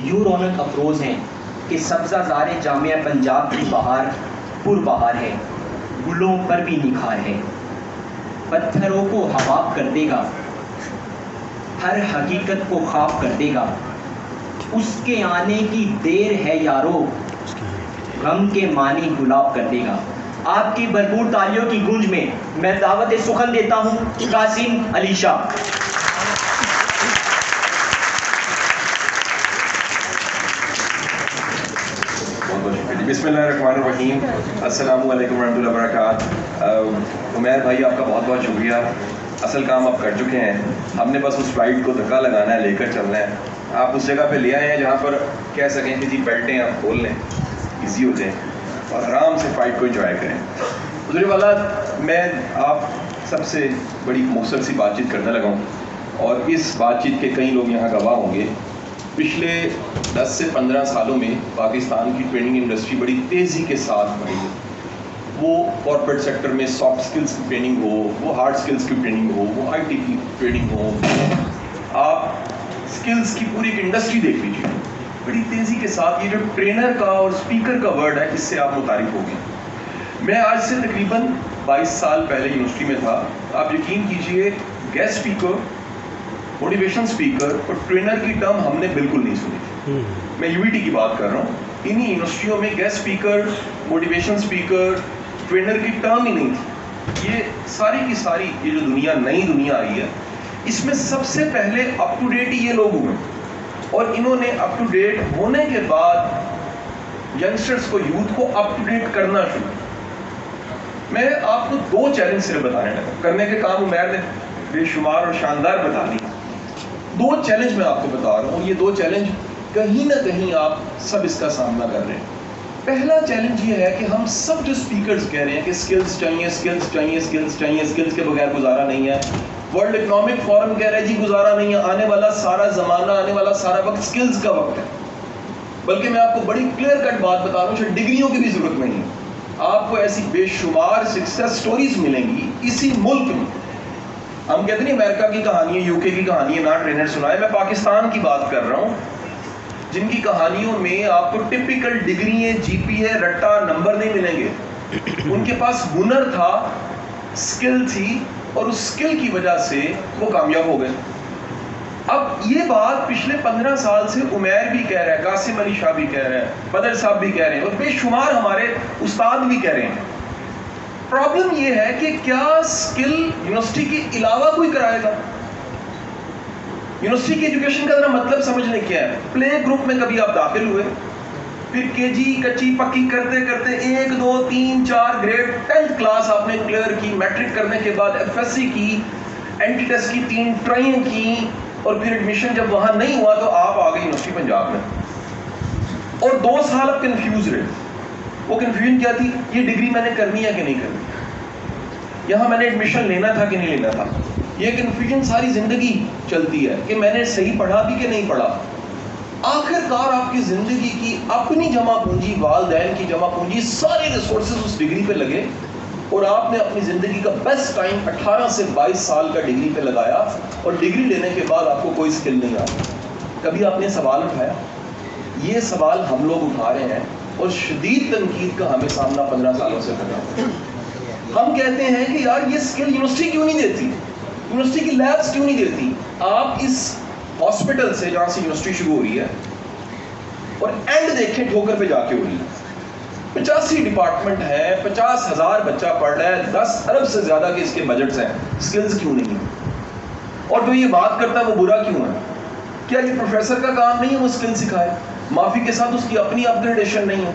یوں رونق افروز ہیں کہ سبزہ زار جامعہ پنجاب کی بہار پربہار ہے، گلوں پر بھی نکھار ہے. پتھروں کو حباب کر دے گا، ہر حقیقت کو خواب کر دے گا. اس کے آنے کی دیر ہے یارو، غم کے معنی گلاب کر دے گا. آپ کی بھرپور تالیوں کی گونج میں میں دعوت سخن دیتا ہوں قاسم علی شاہ. بسم اللہ الرحمن الرحیم. السلام علیکم ورحمۃ اللہ وبرکاتہ. عمیر بھائی آپ کا بہت بہت شکریہ. اصل کام آپ کر چکے ہیں، ہم نے بس اس فلائٹ کو دھکا لگانا ہے، لے کر چلنا ہے. آپ اس جگہ پہ لے آئے ہیں جہاں پر کہہ سکیں کہ جی بیلٹیں آپ کھول لیں، ایزی ہو جائیں اور آرام سے فلائٹ کو انجوائے کریں. حضور والا، میں آپ سب سے بڑی مختصر سی بات چیت کرنے لگا ہوں، اور اس بات چیت کے کئی لوگ یہاں گواہ ہوں گے. پچھلے 10 سے 15 سالوں میں پاکستان کی ٹریننگ انڈسٹری بڑی تیزی کے ساتھ بڑھی ہے. وہ کارپوریٹ سیکٹر میں سافٹ سکلز کی ٹریننگ ہو، وہ ہارڈ سکلز کی ٹریننگ ہو، وہ آئی ٹی کی ٹریننگ ہو. آپ سکلز کی پوری ایک انڈسٹری دیکھ لیجیے بڑی تیزی کے ساتھ. یہ جو ٹرینر کا اور اسپیکر کا ورڈ ہے، اس سے آپ متعارف ہو گئے. میں آج سے تقریباً 22 سال پہلے یونیورسٹی میں تھا. آپ یقین کیجئے گیسٹ اسپیکر، موٹیویشن اسپیکر اور ٹرینر کی ٹرم ہم نے بالکل نہیں سنی. میں یو ٹی کی بات کر رہا ہوں. انہی یونیورسٹیوں میں guest speaker, motivation speaker, trainer کی ٹرم ہی نہیں تھی. یہ ساری کی ساری یہ جو دنیا، نئی دنیا آئی ہے، اس میں سب سے پہلے اپ ٹو ڈیٹ یہ لوگ ہوئے، اور انہوں نے اپ ٹو ڈیٹ ہونے کے بعد ینگسٹرز کو، یوتھ کو اپ ٹو ڈیٹ کرنا شروع. میں آپ کو 2 چیلنج صرف بتانے لگا. کرنے کے کام عمیر نے بے شمار اور شاندار بتا دی. 2 چیلنج میں آپ کو بتا رہا ہوں. یہ 2 چیلنج کہیں نہ کہیں آپ سب اس کا سامنا کر رہے ہیں. پہلا چیلنج یہ ہے کہ ہم سب جو اسپیکرز کہہ رہے ہیں کہ سکلز چاہیے، سکلز چاہیے، سکلز چاہیے، سکلز کے بغیر گزارا نہیں ہے. ورلڈ اکنامک فورم کہہ رہا ہے جی گزارا نہیں ہے، آنے والا سارا زمانہ، آنے والا سارا وقت سکلز کا وقت ہے. بلکہ میں آپ کو بڑی کلیئر کٹ بات بتا رہا ہوں، شاید ڈگریوں کی بھی ضرورت نہیں ہے. آپ کو ایسی بے شمار سکسیس سٹوریز ملیں گی اسی ملک میں. ہم کہتے ہیں امریکہ کی کہانی ہے، یو کے کی کہانی ہے، نہ ٹرینر سنائے. میں پاکستان کی بات کر رہا ہوں، جن کی کہانیوں میں آپ کو ٹپیکل ڈگری ہے، جی پی ہے، رٹا نمبر نہیں ملیں گے. ان کے پاس ہنر تھا، سکل تھی، اور اس سکل کی وجہ سے وہ کامیاب ہو گئے. اب یہ بات پچھلے 15 سال سے عمیر بھی کہہ رہا ہے، قاسم علی شاہ بھی کہہ رہا ہے، بدر صاحب بھی کہہ رہے ہیں، اور بے شمار ہمارے استاد بھی کہہ رہے ہیں. پرابلم یہ ہے کہ کیا سکل یونیورسٹی کے علاوہ کوئی کرائے گا؟ یونیورسٹی کی ایجوکیشن کا ذرا مطلب سمجھنے کیا ہے. پلے گروپ میں کبھی آپ داخل ہوئے، پھر کے جی کچی پکی کرتے کرتے 1 2 3 4 گریڈ 10th کلاس آپ نے کلیئر کی. میٹرک کرنے کے بعد ایف ایس سی کی، اینٹی ٹیسٹ کی 3 ٹرائیں کی، اور پھر ایڈمیشن جب وہاں نہیں ہوا تو آپ آ گئے یونیورسٹی پنجاب میں. اور 2 سال آپ کنفیوز رہے. وہ کنفیوژن کیا تھی؟ یہ ڈگری میں نے کرنی ہے کہ نہیں کرنی، یہاں میں نے ایڈمیشن لینا تھا کہ نہیں لینا تھا. یہ کنفیوژن ساری زندگی چلتی ہے کہ میں نے صحیح پڑھا بھی کہ نہیں پڑھا. آخر کار آپ کی زندگی کی اپنی جمع پونجی، والدین کی جمع پونجی، سارے ریسورسز اس ڈگری پہ لگے، اور آپ نے اپنی زندگی کا بیسٹ ٹائم 18 سے 22 سال کا ڈگری پہ لگایا. اور ڈگری لینے کے بعد آپ کو کوئی سکل نہیں آتی. کبھی آپ نے سوال اٹھایا؟ یہ سوال ہم لوگ اٹھا رہے ہیں، اور شدید تنقید کا ہمیں سامنا 15 سالوں سے کر رہا ہے. ہم کہتے ہیں کہ یار یہ سکل یونیورسٹی کیوں نہیں دیتی، یونیورسٹی کی لیبس کیوں نہیں دیتی. آپ اس ہاسپٹل سے جہاں سے یونیورسٹی شروع ہو رہی ہے، اور اینڈ دیکھیں ٹھوکر پہ جا کے ہو رہی ہے. 85 ڈپارٹمنٹ ہے، 50,000 بچہ پڑھ رہا ہے، 10 ارب سے زیادہ کے اس کے بجٹس ہیں. سکلز کیوں نہیں ہیں؟ اور جو یہ بات کرتا ہے وہ برا کیوں ہے؟ کیا یہ پروفیسر کا کام نہیں ہے وہ سکل سکھائے؟ معافی کے ساتھ اس کی اپنی اپ گریڈیشن نہیں ہے،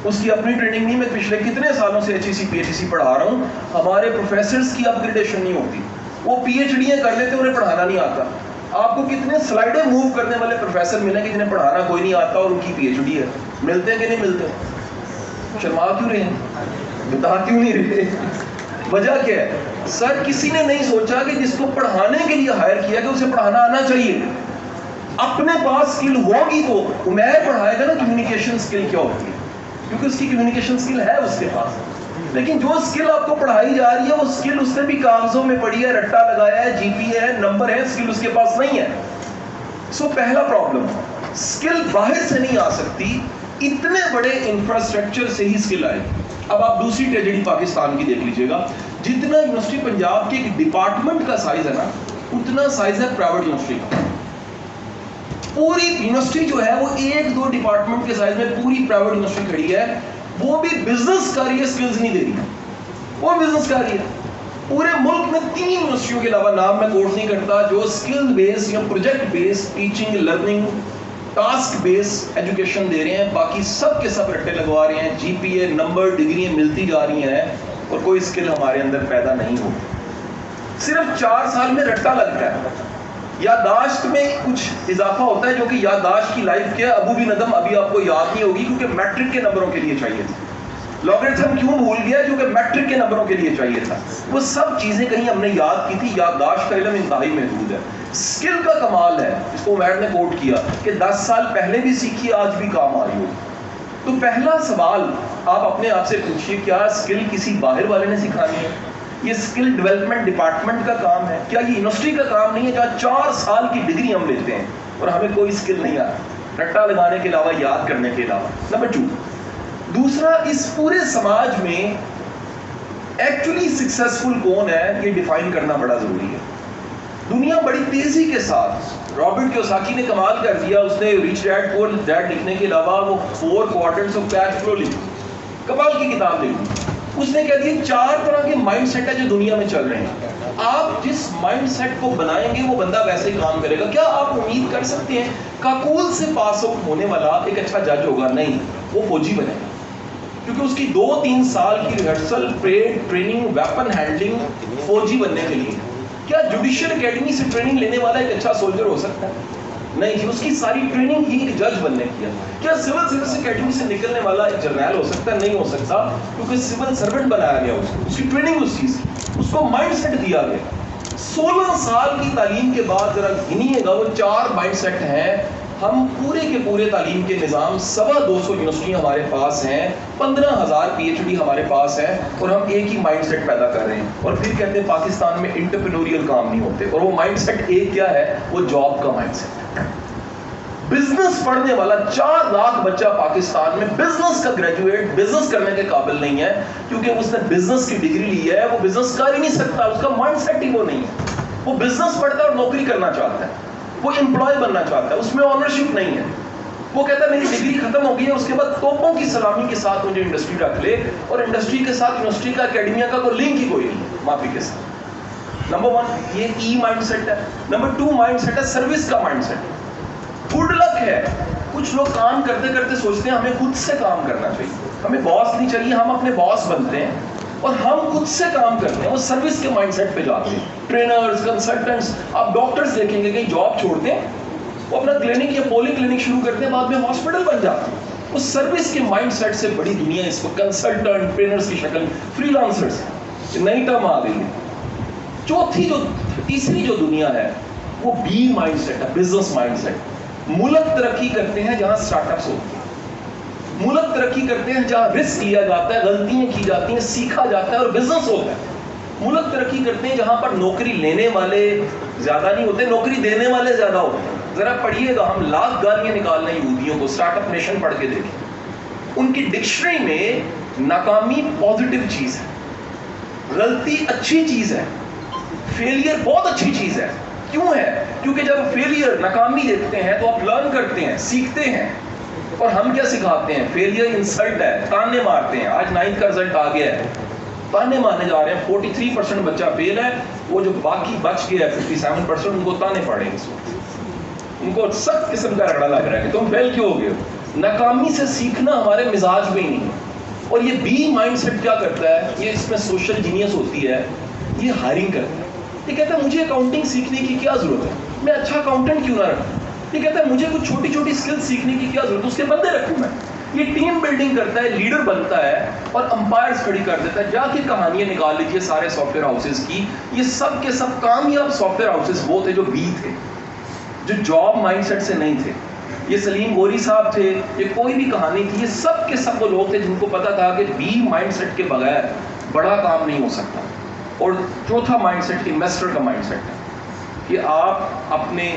اس کی اپنی ٹریننگ نہیں. میں پچھلے کتنے سالوں سے ایچ ای سی پی ایچ ای سی پڑھا رہا ہوں، ہمارے پروفیسرز کی اپ گریڈیشن نہیں ہوتی. وہ پی ایچ ڈیاں کر لیتے، انہیں پڑھانا نہیں آتا. آپ کو کتنے سلائڈیں موو کرنے والے پروفیسر ملیں گے جنہیں پڑھانا کوئی نہیں آتا اور ان کی پی ایچ ڈی ہے؟ ملتے ہیں کہ نہیں ملتے؟ شرما کیوں رہے ہیں؟ بتا کیوں نہیں رہے؟ وجہ کیا ہے؟ سر کسی نے نہیں سوچا کہ جس کو پڑھانے کے لیے ہائر کیا کہ اسے پڑھانا آنا چاہیے. اپنے پاس سکل ہوگی تو عمیر پڑھائے گا نا کمیونیکیشن سکل کیا ہوتی ہے، کیونکہ اس کی کمیونیکیشن سکل ہے اس کے پاس. لیکن جو سکل آپ کو پڑھائی جا رہی ہے وہ سکل اس نے بھی کاغذوں میں پڑھی ہے، رٹا لگایا ہے، جی پی ہے، نمبر ہے، سکل اس کے پاس نہیں ہے. سو پہلا پرابلم. اسکل باہر سے نہیں آ سکتی, اتنے بڑے انفراسٹرکچر سے ہی اسکل آئے. اب آپ دوسری ٹریجڈی پاکستان کی دیکھ لیجئے گا, جتنا یونیورسٹی پنجاب کے ایک ڈپارٹمنٹ کا سائز ہے نا, اتنا سائز ہے پرائیویٹ یونیورسٹی کا. پوری یونیورسٹی جو ہے وہ 1-2 ڈپارٹمنٹ کے سائز میں پوری پرائیویٹ یونیورسٹی کھڑی ہے, وہ بھی بزنس کر رہی ہے, اسکلز نہیں دے رہی ہے, وہ بزنس کر رہی ہے. پورے ملک میں 3 یونیورسٹیوں کے علاوہ, نام میں کوٹ نہیں کرتا, جو اسکل بیس یا project base teaching learning task base education دے رہے ہیں. باقی سب کے سب رٹے لگوا رہے ہیں, جی پی اے نمبر ڈگریاں ملتی جا رہی ہیں اور کوئی اسکل ہمارے اندر پیدا نہیں ہو. صرف 4 سال میں رٹا لگتا ہے. یادداشت میں کچھ اضافہ ہوتا ہے, جو کہ یادداشت کی لائف کیا ابو بھی ندم ابھی آپ کو یاد نہیں ہوگی, کیونکہ میٹرک کے نمبروں کے لیے چاہیے تھا. لاگرتھم کیوں بھول گیا؟ کیونکہ میٹرک کے نمبروں کے لیے چاہیے تھا. وہ سب چیزیں کہیں ہم نے یاد کی تھی. یادداشت کا علم انتہائی محدود ہے. اسکل کا کمال ہے, اس کو عمیر نے کوٹ کیا کہ 10 سال پہلے بھی سیکھی, آج بھی کام آ رہی ہو. تو پہلا سوال آپ اپنے آپ سے پوچھیے, کیا اسکل کسی باہر والے نے سکھانی ہے؟ یہ اسکل ڈیولپمنٹ ڈپارٹمنٹ کا کام ہے. کیا یہ یونیورسٹی کا کام نہیں ہے جہاں 4 سال کی ڈگری ہم لیتے ہیں اور ہمیں کوئی اسکل نہیں آتا رٹا لگانے کے علاوہ, یاد کرنے کے علاوہ؟ نمبر 2, دوسرا, اس پورے سماج میں ایکچولی سکسیسفل کون ہے یہ ڈیفائن کرنا بڑا ضروری ہے. دنیا بڑی تیزی کے ساتھ, رابرٹ کیوساکی نے کمال کر دیا, اس نے ریچ ڈیڈ پور ڈیڈ لکھنے کے علاوہ وہ 4 کوارٹرز آف کیش فلو لکھی, کمال کی کتاب لکھی. اس نے کہہ دیا 4 طرح کے مائنڈ سیٹ ہے جو دنیا میں چل رہے ہیں, آپ جس مائنڈ سیٹ کو بنائیں گے وہ بندہ ویسے ہی کام کرے گا. کیا آپ امید کر سکتے ہیں کاکول سے پاس آؤٹ ہونے والا ایک اچھا جج ہوگا؟ نہیں, وہ فوجی بنے گا, کیونکہ اس کی 2-3 سال کی ریہرسل, ٹریننگ, ویپن ہینڈلنگ فوجی بننے کے لیے. کیا جوڈیشل اکیڈمی سے ٹریننگ لینے والا ایک اچھا سولجر ہو سکتا ہے؟ نہیں, اس کی ساری ٹریننگ ہی ایک جج بننے کی ہے. کیا سول سروس اکیڈمی سے نکلنے والا ایک جرنیل ہو سکتا ہے؟ نہیں ہو سکتا, کیونکہ سول سرونٹ بنایا گیا اس کی ٹریننگ اس چیز کی, اس کو مائنڈ سیٹ دیا گیا. 16 سال کی تعلیم کے بعد ذرا گنیے گا, وہ 4 مائنڈ سیٹ ہیں. ہم پورے کے پورے تعلیم کے نظام 250 یونیورسٹیاں ہمارے پاس ہیں, 15,000 پی ایچ ڈی ہمارے پاس ہیں, اور ہم ایک ہی مائنڈ سیٹ پیدا کر رہے ہیں. اور پھر کہتے ہیں پاکستان میں انٹرپرینوریل کام نہیں ہوتے. اور وہ مائنڈ سیٹ ایک کیا ہے؟ وہ جاب کا مائنڈ سیٹ. بزنس پڑھنے والا 4 لاکھ بچہ پاکستان میں بزنس کا گریجویٹ بزنس کرنے کے قابل نہیں ہے, کیونکہ اس نے بزنس کی ڈگری لی ہے, وہ بزنس کر ہی نہیں سکتا, اس کا مائنڈ سیٹ ہی وہ نہیں ہے. وہ بزنس پڑھتا ہے اور نوکری کرنا چاہتا ہے, وہ امپلائی بننا چاہتا ہے, اس میں آنرشپ نہیں ہے. وہ کہتا ہے میری ڈگری ختم ہو گئی ہے, اس کے بعد توپوں کی سلامی کے ساتھ مجھے انڈسٹری رکھ لے, اور انڈسٹری کے ساتھ یونیورسٹی کا اکیڈمیا کا کوئی لنک ہی کوئی نہیں معافی کے ساتھ. نمبر 1 یہ ای مائنڈ سیٹ ہے. نمبر 2 مائنڈ سیٹ ہے سروس کا مائنڈ سیٹ. گڈ لک ہے, کچھ لوگ کام کرتے کرتے سوچتے ہیں ہمیں خود سے کام کرنا چاہیے, ہمیں باس نہیں چاہیے, ہم اپنے باس بنتے ہیں اور ہم خود سے کام کرتے ہیں. وہ سروس کے مائنڈ سیٹ پہ جاتے ہیں. ٹرینرز, کنسلٹنٹس, آپ ڈاکٹرز دیکھیں گے کہیں جاب چھوڑتے ہیں, وہ اپنا کلینک یا پولی کلینک شروع کرتے ہیں, بعد میں ہاسپٹل بن جاتے ہیں. وہ سروس کے مائنڈ سیٹ سے بڑی دنیا اس کو کنسلٹنٹ ٹرینرز کی شکل, فری لانسرز, نئی ٹرم آ گئی ہے. تیسری جو دنیا ہے وہ بی مائنڈ سیٹ ہے, بزنس مائنڈ سیٹ. ملک ترقی کرتے ہیں جہاں سٹارٹ اپس ہوتے ہیں, ملک ترقی کرتے ہیں جہاں رسک لیا جاتا ہے, غلطیاں کی جاتی ہیں, سیکھا جاتا ہے اور بزنس ہوتا ہے. ملک ترقی کرتے ہیں جہاں پر نوکری لینے والے زیادہ نہیں ہوتے, نوکری دینے والے زیادہ ہوتے ہیں. ذرا پڑھیے گا, ہم لاکھ گالیاں نکالنا یہودیوں کو, سٹارٹ اپ نیشن پڑھ کے دیکھیں, ان کی ڈکشنری میں ناکامی پازیٹیو چیز ہے, غلطی اچھی چیز ہے, فیلئر بہت اچھی چیز ہے. کیوں ہے؟ کیونکہ جب فیلئر, ناکامی دیکھتے ہیں تو آپ لرن کرتے ہیں, سیکھتے ہیں. اور ہم کیا سکھاتے ہیں؟ فیلئر انسلٹ ہے, تانے مارتے ہیں. آج 9th کا رزلٹ آ گیا ہے, تانے مارنے جا رہے ہیں. 43% بچہ فیل ہے, وہ جو باقی بچ گیا ہے 57% ان کو تانے پڑیں گے. ان کو سخت قسم کا رگڑا لگ رہا ہے کہ تم فیل کیوں ہو گئے ہو. ناکامی سے سیکھنا ہمارے مزاج میں ہی نہیں ہے. اور یہ بی مائنڈ سیٹ کیا کرتا ہے, یہ اس میں سوشل جینیس ہوتی ہے, یہ ہائرنگ کرتا ہے. یہ کہتا ہے مجھے اکاؤنٹنگ سیکھنے کی کیا ضرورت ہے, میں اچھا اکاؤنٹنٹ کیوں نہ رکھوں. یہ کہتا ہے مجھے کچھ چھوٹی چھوٹی اسکل سیکھنے کی کیا ضرورت ہے, اس کے بندے رکھوں میں. یہ ٹیم بلڈنگ کرتا ہے, لیڈر بنتا ہے اور امپائرز کھڑی کر دیتا ہے. جا کے کہانیاں نکال لیجیے سارے سافٹ ویئر ہاؤسز کی, یہ سب کے سب کامیاب سافٹ ویئر ہاؤسز وہ تھے جو بی تھے, جو جاب مائنڈ سیٹ سے نہیں تھے. یہ سلیم گوری صاحب تھے, یہ کوئی بھی کہانی تھی, یہ سب کے سب وہ لوگ تھے جن کو پتا تھا کہ بی مائنڈ سیٹ کے بغیر بڑا کام نہیں ہو سکتا. اور چوتھا مائنڈ سیٹ انویسٹر کا مائنڈ سیٹ ہے کہ آپ اپنے